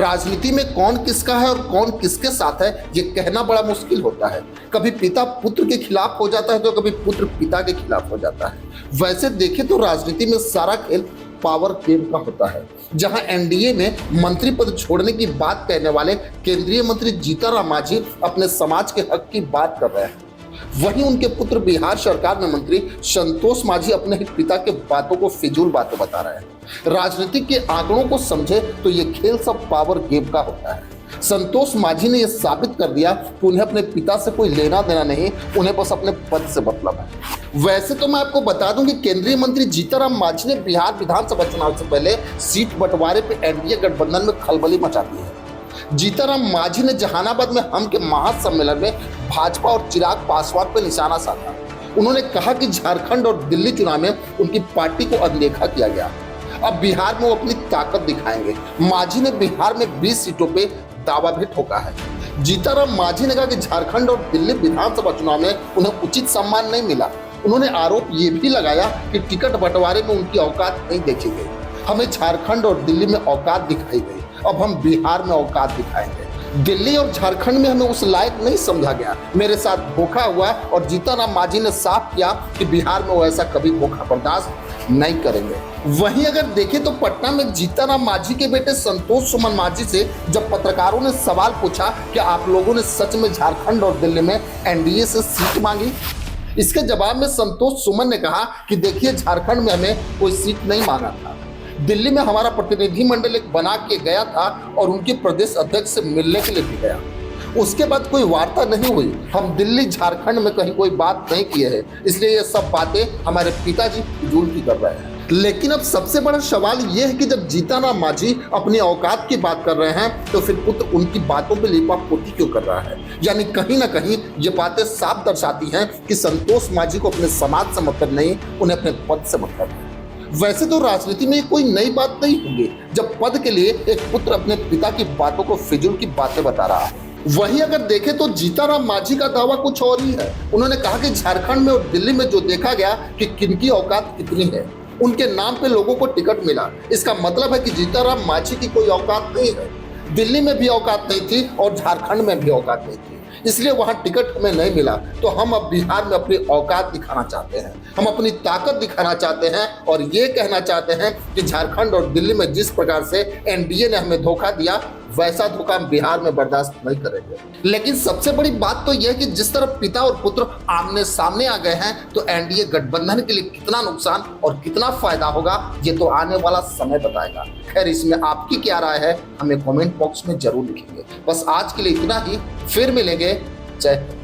राजनीति में कौन किसका है और कौन किसके साथ है ये कहना बड़ा मुश्किल होता है। कभी पिता पुत्र के खिलाफ हो जाता है तो कभी पुत्र पिता के खिलाफ हो जाता है। वैसे देखें तो राजनीति में सारा खेल पावर गेम का होता है, जहां एनडीए में मंत्री पद छोड़ने की बात कहने वाले केंद्रीय मंत्री जीतन मांझी अपने समाज के हक की बात कर रहे हैं, वहीं उनके पुत्र बिहार सरकार में मंत्री संतोष मांझी अपने ही पिता के बातों को फिजूल बातें बता रहे हैं। राजनीति के आंकड़ों को समझे तो ये खेल सब पावर गेम का होता है। संतोष मांझी ने यह साबित कर दिया कि उन्हें अपने पिता से कोई लेना देना नहीं, उन्हें बस अपने पद से मतलब है। वैसे तो मैं आपको बता दूं कि केंद्रीय मंत्री जीतन मांझी ने बिहार विधानसभा चुनाव से पहले सीट बंटवारे पर एनडीए गठबंधन में खलबली मचा दी है। जीतन मांझी ने जहानाबाद में हम के महासम्मेलन में भाजपा और चिराग पासवान पर निशाना साधा। उन्होंने कहा कि झारखंड और दिल्ली चुनाव में उनकी पार्टी को अनदेखा किया गया, अब बिहार में वो अपनी ताकत दिखाएंगे। मांझी ने बिहार में 20 सीटों पे दावा भी ठोका है। जीतन मांझी ने कहा कि झारखंड और दिल्ली विधानसभा चुनाव में उन्हें उचित सम्मान नहीं मिला। उन्होंने आरोप ये भी लगाया कि टिकट बंटवारे में उनकी औकात नहीं देखी गई। हमें झारखंड और दिल्ली में औकात दिखाई गई, अब हम बिहार में औकात दिखाएंगे। दिल्ली और झारखंड में हमें उस लायक नहीं समझा गया, मेरे साथ धोखा हुआ और जीतन मांझी ने साफ किया कि बिहार में वो ऐसा कभी धोखा बर्दाश्त नहीं करेंगे। वहीं अगर देखें तो पटना में जीतन मांझी के बेटे संतोष सुमन मांझी से जब पत्रकारों ने सवाल पूछा कि आप लोगों ने सच में झारखंड और दिल्ली में एनडीए से सीट मांगी, इसके जवाब में संतोष सुमन ने कहा कि देखिए, झारखंड में हमें कोई सीट नहीं मांगा था, दिल्ली में हमारा प्रतिनिधिमंडल एक बना के गया था और उनके प्रदेश अध्यक्ष से मिलने के लिए भी गया, उसके बाद कोई वार्ता नहीं हुई। हम दिल्ली झारखंड में कहीं कोई बात नहीं किए हैं, इसलिए ये सब बातें हमारे पिताजी फिजूल की कर रहे हैं। लेकिन अब सबसे बड़ा सवाल यह है कि जब जीतन मांझी अपनी औकात की बात कर रहे हैं तो फिर पुत्र उनकी बातों पे लिपापोती क्यों कर रहा है। यानी कहीं ना कहीं ये बातें साफ दर्शाती हैं कि संतोष मांझी को अपने समाज से मतलब नहीं, उन्हें अपने पद से मतलब है। वैसे तो राजनीति में कोई नई बात नहीं होगी जब पद के लिए एक पुत्र अपने पिता की बातों को फिजूल की बातें बता रहा है। वहीं अगर देखें तो जीतन मांझी का दावा कुछ और ही है। उन्होंने कहा कि झारखंड में और दिल्ली में जो देखा गया कि किनकी औकात कितनी है, उनके नाम पे लोगों को टिकट मिला, इसका मतलब है कि जीतन मांझी की कोई औकात नहीं है। दिल्ली में भी औकात नहीं थी और झारखंड में भी औकात नहीं थी, इसलिए वहां टिकट हमें नहीं मिला। तो हम अब बिहार में अपनी औकात दिखाना चाहते हैं, हम अपनी ताकत दिखाना चाहते हैं और ये कहना चाहते हैं कि झारखंड और दिल्ली में जिस प्रकार से एनडीए ने हमें धोखा दिया, वैसा धोखा हम बिहार में बर्दाश्त नहीं करेंगे। लेकिन सबसे बड़ी बात तो यह है कि जिस तरह पिता और पुत्र आमने सामने आ गए हैं तो एनडीए गठबंधन के लिए कितना नुकसान और कितना फायदा होगा ये तो आने वाला समय बताएगा। खैर, इसमें आपकी क्या राय है हमें कमेंट बॉक्स में जरूर लिखेंगे। बस आज के लिए इतना ही, फिर मिलेंगे। जय हिंद।